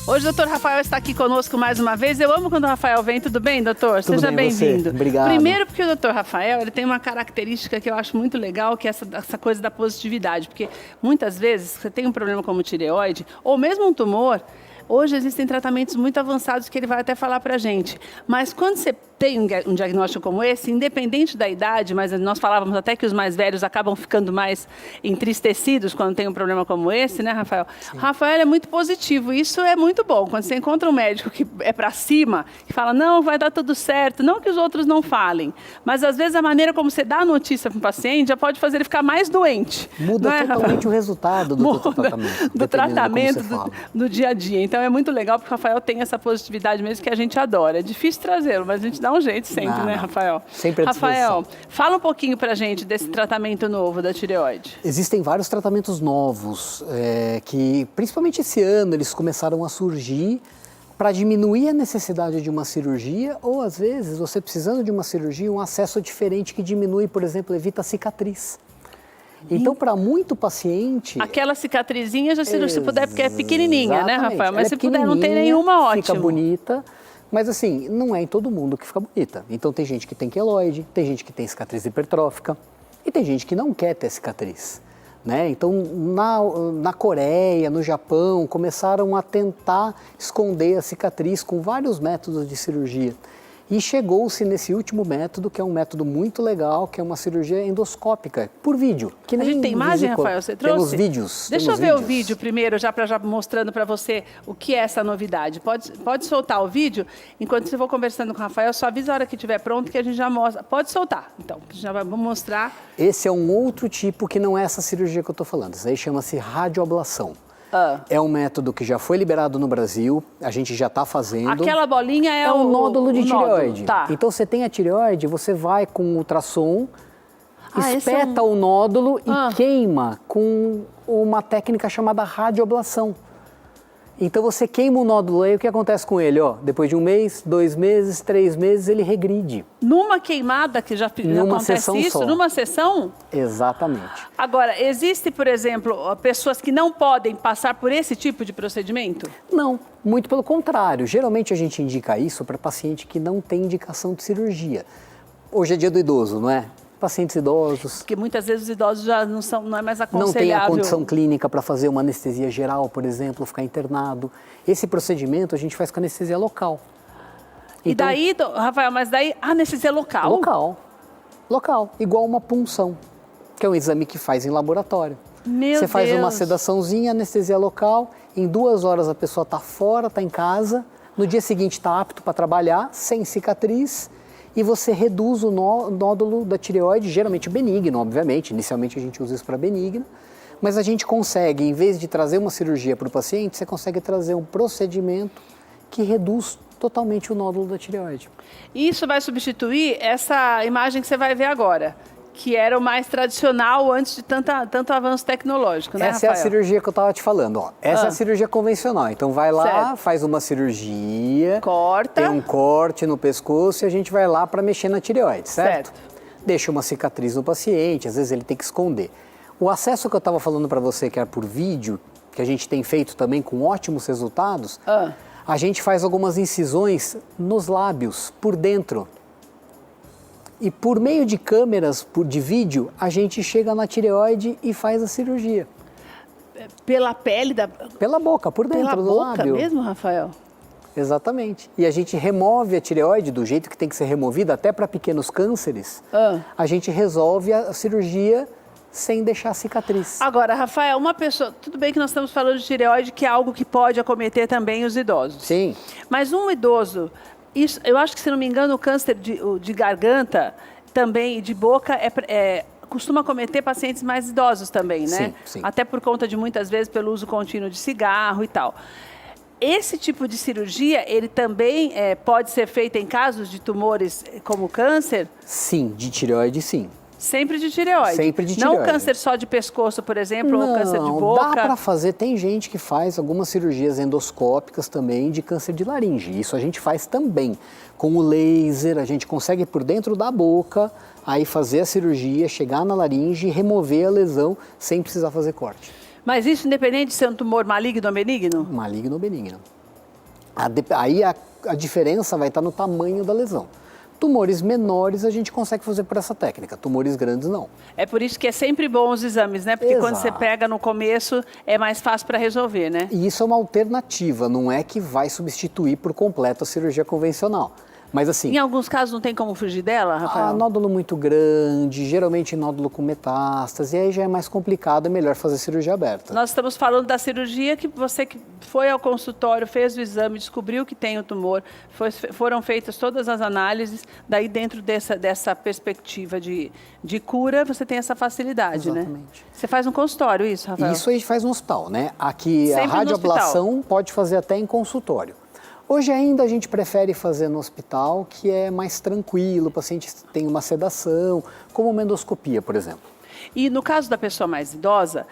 Hoje o doutor Rafael está aqui conosco mais uma vez. Eu amo quando o Rafael vem. Tudo bem, doutor? Tudo Seja bem, bem-vindo. Obrigado. Primeiro porque o doutor Rafael ele tem uma característica que eu acho muito legal, que é essa coisa da positividade. Porque muitas vezes você tem um problema como tireoide, ou mesmo um tumor, hoje existem tratamentos muito avançados que ele vai até falar pra gente. Mas quando você tem um diagnóstico como esse, independente da idade, mas nós falávamos até que os mais velhos acabam ficando mais entristecidos quando tem um problema como esse, né, Rafael? Sim. Rafael é muito positivo, isso é muito bom. Quando você encontra um médico que é para cima, que fala, não, vai dar tudo certo, não que os outros não falem, mas às vezes a maneira como você dá a notícia para o paciente já pode fazer ele ficar mais doente. Muda totalmente o resultado do tratamento, do dia a dia. Então é muito legal porque o Rafael tem essa positividade mesmo que a gente adora. É difícil trazê-lo, mas a gente dá um jeito sempre, né, Rafael? Sempre à disposição. Rafael, fala um pouquinho pra gente desse tratamento novo da tireoide. Existem vários tratamentos novos, que principalmente esse ano eles começaram a surgir para diminuir a necessidade de uma cirurgia ou às vezes você precisando de uma cirurgia, um acesso diferente que diminui, por exemplo, evita a cicatriz. Então, para muito paciente... Aquela cicatrizinha, já se puder, porque é pequenininha, né, Rafael? Mas se puder, não tem nenhuma, nenhuma, ótimo. Fica bonita. Mas assim, não é em todo mundo que fica bonita. Então tem gente que tem queloide, tem gente que tem cicatriz hipertrófica e tem gente que não quer ter cicatriz, né? Então na Coreia, no Japão, começaram a tentar esconder a cicatriz com vários métodos de cirurgia. E chegou-se nesse último método, que é um método muito legal, que é uma cirurgia endoscópica, por vídeo. Que a gente tem imagem, Rafael? Você trouxe? Temos vídeos. Deixa eu ver o vídeo primeiro, já mostrando para você o que é essa novidade. Pode soltar o vídeo, enquanto você for conversando com o Rafael, só avisa a hora que estiver pronto que a gente já mostra. Pode soltar, então, já vamos mostrar. Esse é um outro tipo que não é essa cirurgia que eu estou falando. Isso aí chama-se radioablação. É um método que já foi liberado no Brasil, a gente já está fazendo. Aquela bolinha é um nódulo de tireoide. Tá. Então você tem a tireoide, você vai com ultrassom, espeta o nódulo e queima com uma técnica chamada radioablação. Então você queima o nódulo aí, o que acontece com ele? Depois de 1 mês, 2 meses, 3 meses, ele regride. Numa queimada que já acontece isso? Numa sessão? Exatamente. Agora, existe, por exemplo, pessoas que não podem passar por esse tipo de procedimento? Não, muito pelo contrário. Geralmente a gente indica isso para paciente que não tem indicação de cirurgia. Hoje é dia do idoso, não é? Pacientes idosos. Porque muitas vezes os idosos já não é mais aconselhável. Não tem a condição clínica para fazer uma anestesia geral, por exemplo, ficar internado. Esse procedimento a gente faz com anestesia local. E daí, Rafael, mas daí anestesia local? Local. Igual uma punção, que é um exame que faz em laboratório. Você faz uma sedaçãozinha, anestesia local, em 2 horas a pessoa está fora, está em casa, no dia seguinte está apto para trabalhar, sem cicatriz, e você reduz o nódulo da tireoide, geralmente benigno, obviamente. Inicialmente a gente usa isso para benigno, mas a gente consegue, em vez de trazer uma cirurgia para o paciente, você consegue trazer um procedimento que reduz totalmente o nódulo da tireoide. Isso vai substituir essa imagem que você vai ver agora, que era o mais tradicional antes de tanto avanço tecnológico, né, Essa Rafael? é a cirurgia que eu estava te falando. Essa é a cirurgia convencional. Então vai lá, faz uma cirurgia, corta, tem um corte no pescoço e a gente vai lá para mexer na tireoide, certo? Deixa uma cicatriz no paciente, às vezes ele tem que esconder. O acesso que eu estava falando para você, que era por vídeo, que a gente tem feito também com ótimos resultados, a gente faz algumas incisões nos lábios, por dentro. E por meio de câmeras de vídeo, a gente chega na tireoide e faz a cirurgia. Pela pele da... Pela boca, por dentro do lábio. Pela boca mesmo, Rafael? Exatamente. E a gente remove a tireoide do jeito que tem que ser removida, até para pequenos cânceres. A gente resolve a cirurgia sem deixar cicatriz. Agora, Rafael, uma pessoa... Tudo bem que nós estamos falando de tireoide, que é algo que pode acometer também os idosos. Sim. Mas um idoso... Isso, eu acho que, se não me engano, o câncer de garganta também, de boca, costuma acometer pacientes mais idosos também, né? Sim. Até por conta de, muitas vezes, pelo uso contínuo de cigarro e tal. Esse tipo de cirurgia, ele também pode ser feito em casos de tumores como câncer? Sim, de tireoide, sim. Sempre de tireoide? Sempre de tireoide. Não câncer só de pescoço, por exemplo, ou câncer de boca? Dá para fazer. Tem gente que faz algumas cirurgias endoscópicas também de câncer de laringe. Isso a gente faz também. Com o laser, a gente consegue por dentro da boca, aí fazer a cirurgia, chegar na laringe e remover a lesão sem precisar fazer corte. Mas isso independente de ser um tumor maligno ou benigno? Maligno ou benigno. Aí a diferença vai estar no tamanho da lesão. Tumores menores a gente consegue fazer por essa técnica, tumores grandes não. É por isso que é sempre bom os exames, né? Porque quando você pega no começo é mais fácil para resolver, né? E isso é uma alternativa, não é que vai substituir por completo a cirurgia convencional. Mas assim... Em alguns casos não tem como fugir dela, Rafael? Nódulo muito grande, geralmente nódulo com metástase, aí já é mais complicado, é melhor fazer cirurgia aberta. Nós estamos falando da cirurgia que você que foi ao consultório, fez o exame, descobriu que tem o tumor, foram feitas todas as análises, daí dentro dessa perspectiva de cura, você tem essa facilidade, né? Exatamente. Você faz um consultório, isso, Rafael? Isso a gente faz no hospital, né? Aqui sempre a radioablação pode fazer até em consultório. Hoje ainda a gente prefere fazer no hospital, que é mais tranquilo, o paciente tem uma sedação, como uma endoscopia, por exemplo. E no caso da pessoa mais idosa,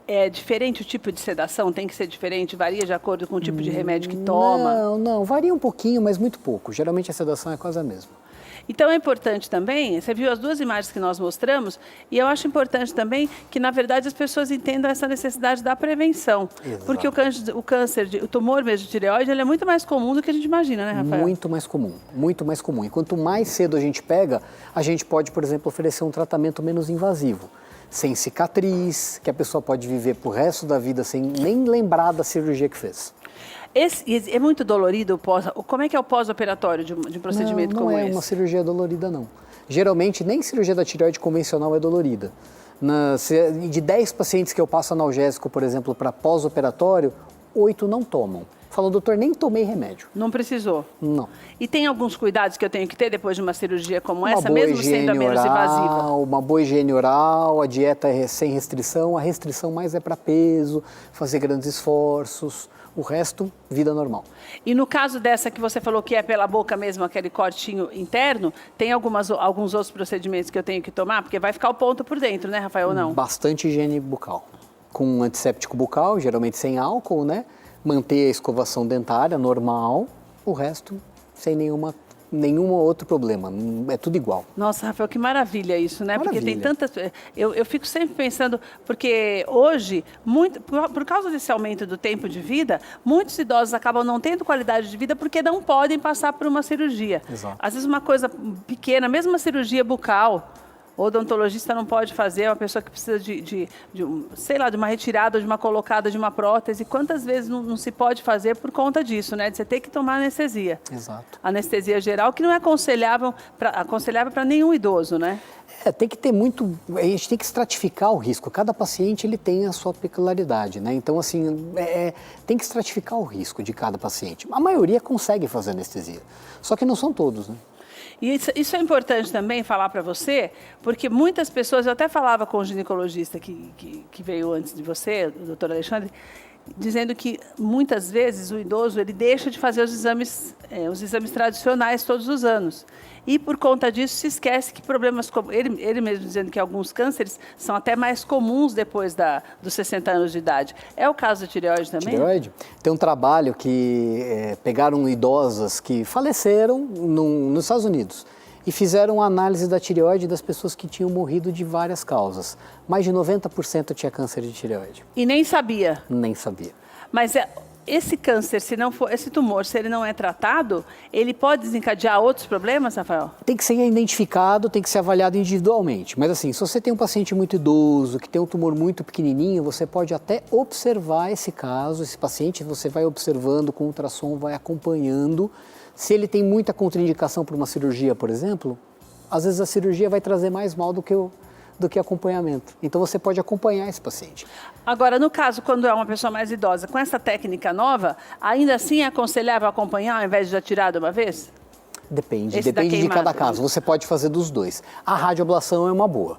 é diferente o tipo de sedação? Tem que ser diferente? Varia de acordo com o tipo de remédio que toma? Não, varia um pouquinho, mas muito pouco. Geralmente a sedação é quase a mesma. Então é importante também, você viu as duas imagens que nós mostramos, e eu acho importante também que, na verdade, as pessoas entendam essa necessidade da prevenção. Exato. Porque o tumor mesmo de tireoide, ele é muito mais comum do que a gente imagina, né, Rafael? Muito mais comum, muito mais comum. E quanto mais cedo a gente pega, a gente pode, por exemplo, oferecer um tratamento menos invasivo. Sem cicatriz, que a pessoa pode viver pro resto da vida sem nem lembrar da cirurgia que fez. É muito dolorido como é que é o pós-operatório de um procedimento como esse? Não é uma cirurgia dolorida, não. Geralmente, nem cirurgia da tireoide convencional é dolorida. De 10 pacientes que eu passo analgésico, por exemplo, para pós-operatório, 8 não tomam. Falou, doutor, nem tomei remédio. Não precisou? Não. E tem alguns cuidados que eu tenho que ter depois de uma cirurgia como essa, mesmo sendo a menos invasiva? Uma boa higiene oral, a dieta é sem restrição, a restrição mais é para peso, fazer grandes esforços, o resto, vida normal. E no caso dessa que você falou que é pela boca mesmo, aquele cortinho interno, tem alguns outros procedimentos que eu tenho que tomar? Porque vai ficar o ponto por dentro, né, Rafael, ou não? Bastante higiene bucal. Com um antisséptico bucal, geralmente sem álcool, né? Manter a escovação dentária normal, o resto sem nenhum outro problema, é tudo igual. Nossa, Rafael, que maravilha isso, né? Maravilha. Porque tem tantas... Eu fico sempre pensando, porque hoje, por causa desse aumento do tempo de vida, muitos idosos acabam não tendo qualidade de vida porque não podem passar por uma cirurgia. Exato. Às vezes uma coisa pequena, mesmo uma cirurgia bucal, o odontologista não pode fazer, é uma pessoa que precisa de uma retirada, de uma colocada de uma prótese. Quantas vezes não se pode fazer por conta disso, né? De você ter que tomar anestesia. Exato. Anestesia geral, que não é aconselhável para nenhum idoso, né? Tem que ter a gente tem que estratificar o risco. Cada paciente ele tem a sua peculiaridade, né? Então, assim, tem que estratificar o risco de cada paciente. A maioria consegue fazer anestesia, só que não são todos, né? E isso é importante também falar para você, porque muitas pessoas, eu até falava com o ginecologista que veio antes de você, o doutor Alexandre, dizendo que muitas vezes o idoso ele deixa de fazer os exames tradicionais todos os anos. E por conta disso se esquece que problemas como ele mesmo dizendo que alguns cânceres são até mais comuns depois dos 60 anos de idade. É o caso da tireoide também? Tireoide? Tem um trabalho que pegaram idosas que faleceram nos Estados Unidos e fizeram a análise da tireoide das pessoas que tinham morrido de várias causas. Mais de 90% tinha câncer de tireoide. E nem sabia? Nem sabia. Mas esse câncer, esse tumor, se ele não é tratado, ele pode desencadear outros problemas, Rafael? Tem que ser identificado, tem que ser avaliado individualmente. Mas assim, se você tem um paciente muito idoso, que tem um tumor muito pequenininho, você pode até observar esse caso, esse paciente, você vai observando com ultrassom, vai acompanhando. Se ele tem muita contraindicação para uma cirurgia, por exemplo, às vezes a cirurgia vai trazer mais mal do que acompanhamento. Então você pode acompanhar esse paciente. Agora, no caso, quando é uma pessoa mais idosa, com essa técnica nova, ainda assim é aconselhável acompanhar ao invés de já tirar de uma vez? Depende de cada caso. Você pode fazer dos dois. A radioablação é uma boa,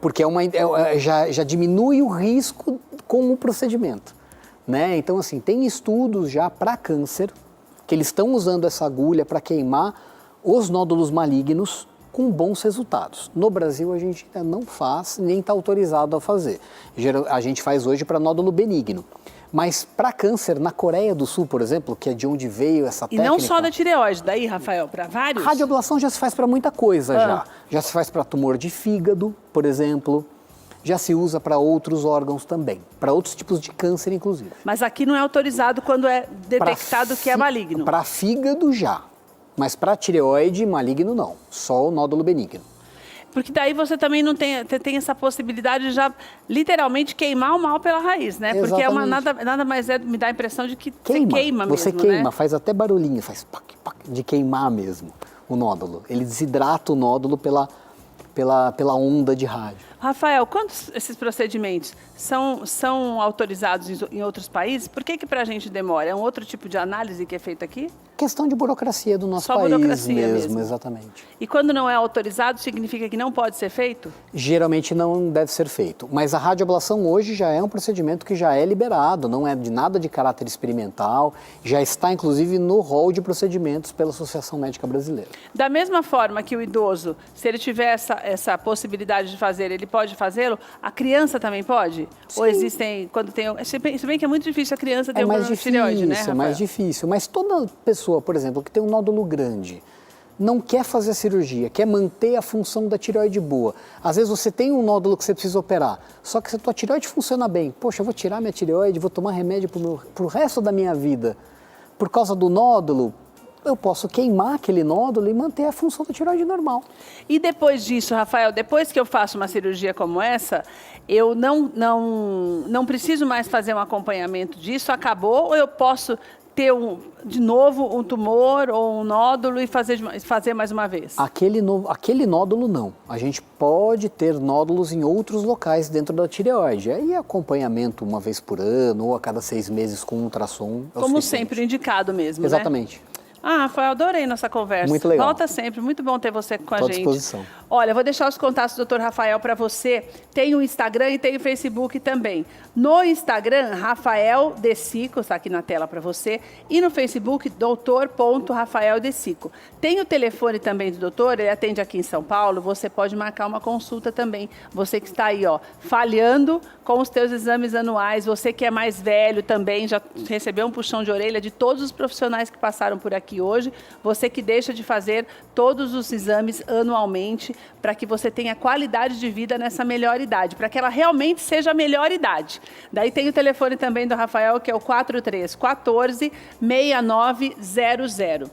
porque já diminui o risco com o procedimento, né? Então, assim, tem estudos já para câncer, que eles estão usando essa agulha para queimar os nódulos malignos com bons resultados. No Brasil, a gente ainda não faz, nem está autorizado a fazer. A gente faz hoje para nódulo benigno. Mas para câncer, na Coreia do Sul, por exemplo, que é de onde veio essa técnica... E não só da tireoide, daí, Rafael, para vários? Radioablação já se faz para muita coisa já. Já se faz para tumor de fígado, por exemplo. já se usa para outros órgãos também, para outros tipos de câncer, inclusive. Mas aqui não é autorizado quando é detectado que é maligno? Para fígado já, mas para tireoide, maligno não, só o nódulo benigno. Porque daí você também não tem essa possibilidade de já literalmente queimar o mal pela raiz, né? Exatamente. Porque é nada mais me dá a impressão de que você queima mesmo, Você queima, né? faz até barulhinho, faz pac, pac, de queimar mesmo o nódulo. Ele desidrata o nódulo pela onda de rádio. Rafael, quantos esses procedimentos são autorizados em outros países? Por que para a gente demora? É um outro tipo de análise que é feito aqui? Questão de burocracia do nosso Só país burocracia mesmo, exatamente. E quando não é autorizado, significa que não pode ser feito? Geralmente não deve ser feito, mas a radioablação hoje já é um procedimento que já é liberado, não é de nada de caráter experimental, já está inclusive no rol de procedimentos pela Associação Médica Brasileira. Da mesma forma que o idoso, se ele tiver essa possibilidade de fazer, ele pode fazê-lo, a criança também pode? Sim. Ou existem, quando tem... Se bem que é muito difícil a criança ter um problema de tireoide, né, Rafael? É mais difícil, mas toda pessoa, por exemplo, que tem um nódulo grande, não quer fazer a cirurgia, quer manter a função da tireoide boa. Às vezes você tem um nódulo que você precisa operar, só que se a tua tireoide funciona bem, poxa, eu vou tirar minha tireoide, vou tomar remédio pro resto da minha vida. Por causa do nódulo, eu posso queimar aquele nódulo e manter a função da tireoide normal. E depois disso, Rafael, depois que eu faço uma cirurgia como essa, eu não preciso mais fazer um acompanhamento disso, acabou, ou eu posso ter de novo um tumor ou um nódulo e fazer mais uma vez? Aquele nódulo não. A gente pode ter nódulos em outros locais dentro da tireoide. Aí acompanhamento uma vez por ano ou a cada 6 meses com ultrassom. Como sempre indicado mesmo, exatamente. Né? Ah, Rafael, adorei nossa conversa. Muito legal. Volta sempre, muito bom ter você com a gente. Estou à disposição. Olha, vou deixar os contatos do Dr. Rafael para você. Tem o Instagram e tem o Facebook também. No Instagram, Rafael Desico, está aqui na tela para você. E no Facebook, doutor.rafaeldesico. Tem o telefone também do doutor, ele atende aqui em São Paulo. Você pode marcar uma consulta também. Você que está aí, ó, falhando com os teus exames anuais. Você que é mais velho também, já recebeu um puxão de orelha de todos os profissionais que passaram por aqui hoje. Você que deixa de fazer todos os exames anualmente para que você tenha qualidade de vida nessa melhor idade, para que ela realmente seja a melhor idade. Daí tem o telefone também do Rafael, que é o 4314-6900.